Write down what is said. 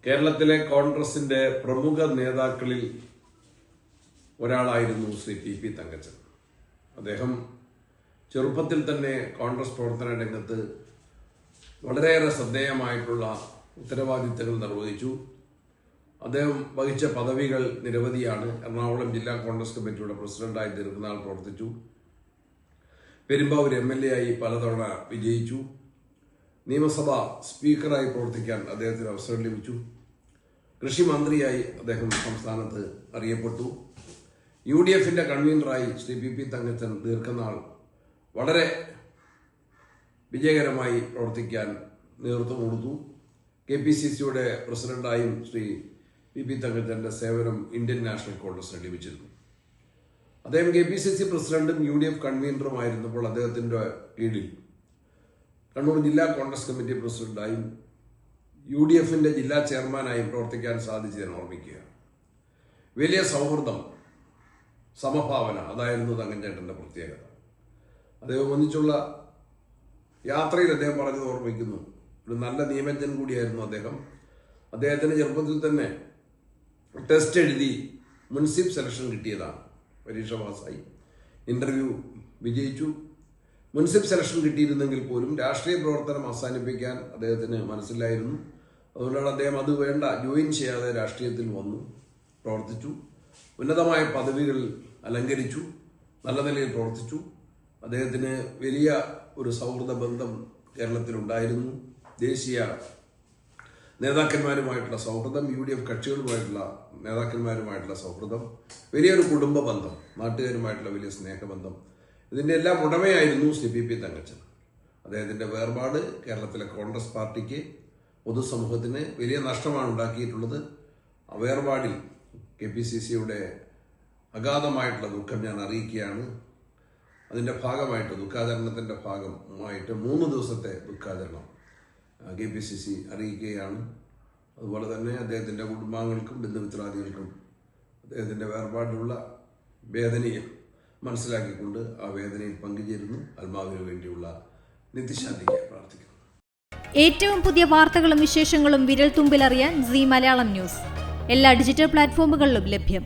കേരളത്തിലെ കോൺഗ്രസിന്റെ പ്രമുഖ നേതാക്കളിൽ ഒരാളായിരുന്നു ശ്രീ ടി പി തങ്കച്ചൻ. അദ്ദേഹം ചെറുപ്പത്തിൽ തന്നെ കോൺഗ്രസ് പ്രവർത്തന രംഗത്ത് വളരെയേറെ ശ്രദ്ധേയമായിട്ടുള്ള ഉത്തരവാദിത്തങ്ങൾ നിർവഹിച്ചു. അദ്ദേഹം വഹിച്ച പദവികൾ നിരവധിയാണ്. എറണാകുളം ജില്ലാ കോൺഗ്രസ് കമ്മിറ്റിയുടെ പ്രസിഡന്റായി ദീർഘനാൾ പ്രവർത്തിച്ചു. പെരുമ്പാവൂർ MLA ആയി പലതവണ വിജയിച്ചു. നിയമസഭാ സ്പീക്കറായി പ്രവർത്തിക്കാൻ അദ്ദേഹത്തിന് അവസരം ലഭിച്ചു. കൃഷി മന്ത്രിയായി അദ്ദേഹം സംസ്ഥാനത്ത് അറിയപ്പെട്ടു. UDFന്റെ കൺവീനറായി ശ്രീ PP തങ്കച്ചൻ ദീർഘനാൾ വളരെ വിജയകരമായി പ്രവർത്തിക്കാൻ നേതൃത്വം കൊടുത്തു. KPCCയുടെ പ്രസിഡന്റായും ശ്രീ PP തങ്കച്ചന്റെ സേവനം ഇന്ത്യൻ നാഷണൽ കോൺഗ്രസിന് ലഭിച്ചിരുന്നു. അദ്ദേഹം KPCC പ്രസിഡന്റും UDF കൺവീനറുമായിരുന്നപ്പോൾ അദ്ദേഹത്തിന്റെ കീഴിൽ കണ്ണൂർ ജില്ലാ കോൺഗ്രസ് കമ്മിറ്റി പ്രസിഡന്റായും UDFന്റെ ജില്ലാ ചെയർമാനായും പ്രവർത്തിക്കാൻ സാധിച്ചതിനെ ഓർമ്മിക്കുക. വലിയ സൗഹൃദം, സമഭാവന, അതായിരുന്നു തങ്കച്ചേട്ടന്റെ പ്രത്യേകത. അദ്ദേഹം ഒന്നിച്ചുള്ള യാത്രയിൽ അദ്ദേഹം പറഞ്ഞത് ഓർമ്മിക്കുന്നു. ഒരു നല്ല നിയമജ്ഞൻ കൂടിയായിരുന്നു അദ്ദേഹം. അദ്ദേഹത്തിന് ചെറുപ്പത്തിൽ തന്നെ ടെസ്റ്റ് എഴുതി മുൻസിഫ് സെലക്ഷൻ കിട്ടിയതാണ്. പരീക്ഷ പാസ്സായി, ഇന്റർവ്യൂ വിജയിച്ചു. മുൻസിഫ് സെലക്ഷൻ കിട്ടിയിരുന്നെങ്കിൽ പോലും രാഷ്ട്രീയ പ്രവർത്തനം അവസാനിപ്പിക്കാൻ അദ്ദേഹത്തിന് മനസ്സിലായിരുന്നു. അതുകൊണ്ടാണ് അദ്ദേഹം അത് വേണ്ട, ജോയിൻ ചെയ്യാതെ രാഷ്ട്രീയത്തിൽ വന്നു, പ്രവർത്തിച്ചു, ഉന്നതമായ പദവികൾ അലങ്കരിച്ചു, നല്ല നിലയിൽ പ്രവർത്തിച്ചു. അദ്ദേഹത്തിന് വലിയ ഒരു സൗഹൃദ ബന്ധം കേരളത്തിലുണ്ടായിരുന്നു. ദേശീയ നേതാക്കന്മാരുമായിട്ടുള്ള സൗഹൃദം, UDF കക്ഷികളുമായിട്ടുള്ള നേതാക്കന്മാരുമായിട്ടുള്ള സൗഹൃദം, വലിയൊരു കുടുംബ ബന്ധം, നാട്ടുകാരുമായിട്ടുള്ള വലിയ സ്നേഹബന്ധം, ഇതിന്റെ എല്ലാം ഉടമയായിരുന്നു ശ്രീ PP തങ്കച്ചൻ. അദ്ദേഹത്തിന്റെ വേർപാട് കേരളത്തിലെ കോൺഗ്രസ് പാർട്ടിക്ക്, പൊതുസമൂഹത്തിന് വലിയ നഷ്ടമാണ് ഉണ്ടാക്കിയിട്ടുള്ളത്. ആ വേർപാടിൽ KPCCയുടെ അഗാധമായിട്ടുള്ള ദുഃഖം ഞാൻ അറിയിക്കുകയാണ്. അതിന്റെ ഭാഗമായിട്ട്, ദുഃഖാചരണത്തിന്റെ ഭാഗമായിട്ട് 3 ദിവസത്തെ ദുഃഖാചരണം KPCC അറിയിക്കുകയാണ്. അതുപോലെ തന്നെ അദ്ദേഹത്തിന്റെ കുടുംബാംഗങ്ങൾക്കും ബന്ധുമിത്രാദികൾക്കും അദ്ദേഹത്തിന്റെ വേർപാടിലുള്ള വേദനയെ മനസ്സിലാക്കിക്കൊണ്ട് ആ വേദനയിൽ പങ്കുചേരുന്നു. ആത്മാവിന് വേണ്ടിയുള്ള നിത്യശാന്തിക്ക് പ്രാർത്ഥിക്കുന്നു. ഏറ്റവും പുതിയ വാർത്തകളും വിശേഷങ്ങളും വിരൽ തുമ്പിലറിയാൻ Zee മലയാളം ന്യൂസ് എല്ലാ ഡിജിറ്റൽ പ്ലാറ്റ്ഫോമുകളിലും ലഭ്യം.